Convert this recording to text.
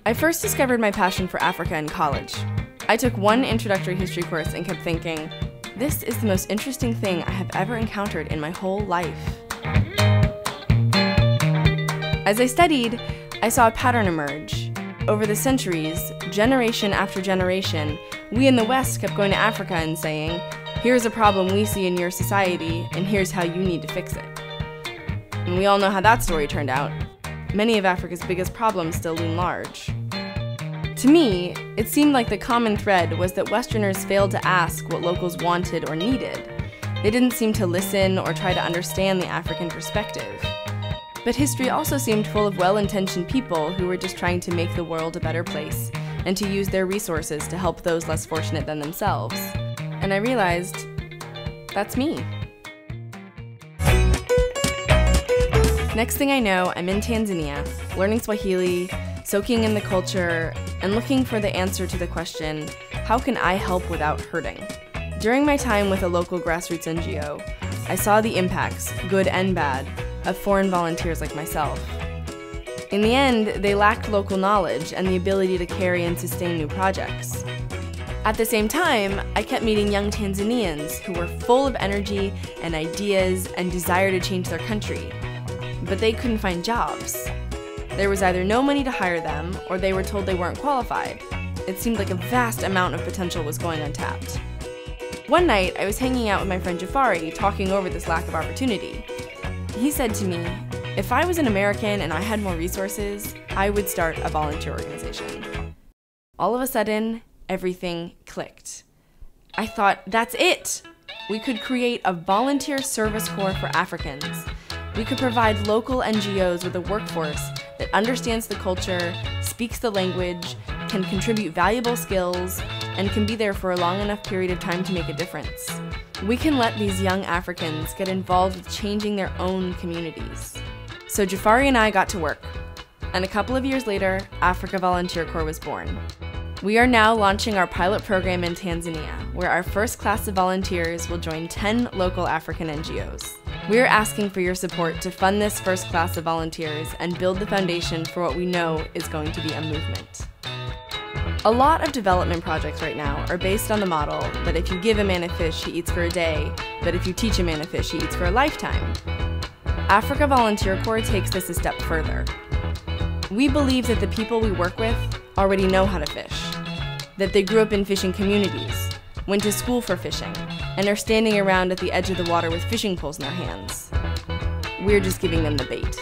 I first discovered my passion for Africa in college. I took one introductory history course and kept thinking, this is the most interesting thing I have ever encountered in my whole life. As I studied, I saw a pattern emerge. Over the centuries, generation after generation, we in the West kept going to Africa and saying, here's a problem we see in your society, and here's how you need to fix it. And we all know how that story turned out. Many of Africa's biggest problems still loom large. To me, it seemed like the common thread was that Westerners failed to ask what locals wanted or needed. They didn't seem to listen or try to understand the African perspective. But history also seemed full of well-intentioned people who were just trying to make the world a better place and to use their resources to help those less fortunate than themselves. And I realized, that's me. Next thing I know, I'm in Tanzania, learning Swahili, soaking in the culture, and looking for the answer to the question, how can I help without hurting? During my time with a local grassroots NGO, I saw the impacts, good and bad, of foreign volunteers like myself. In the end, they lacked local knowledge and the ability to carry and sustain new projects. At the same time, I kept meeting young Tanzanians who were full of energy and ideas and desire to change their country, but they couldn't find jobs. There was either no money to hire them, or they were told they weren't qualified. It seemed like a vast amount of potential was going untapped. One night, I was hanging out with my friend Jafari, talking over this lack of opportunity. He said to me, if I was an American and I had more resources, I would start a volunteer organization. All of a sudden, everything clicked. I thought, that's it! We could create a volunteer service corps for Africans. We could provide local NGOs with a workforce that understands the culture, speaks the language, can contribute valuable skills, and can be there for a long enough period of time to make a difference. We can let these young Africans get involved with changing their own communities. So Jafari and I got to work, and a couple of years later, Africa Volunteer Corps was born. We are now launching our pilot program in Tanzania, where our first class of volunteers will join 10 local African NGOs. We are asking for your support to fund this first class of volunteers and build the foundation for what we know is going to be a movement. A lot of development projects right now are based on the model that if you give a man a fish, he eats for a day, but if you teach a man a fish, he eats for a lifetime. Africa Volunteer Corps takes this a step further. We believe that the people we work with already know how to fish, that they grew up in fishing communities, went to school for fishing, and are standing around at the edge of the water with fishing poles in their hands. We're just giving them the bait.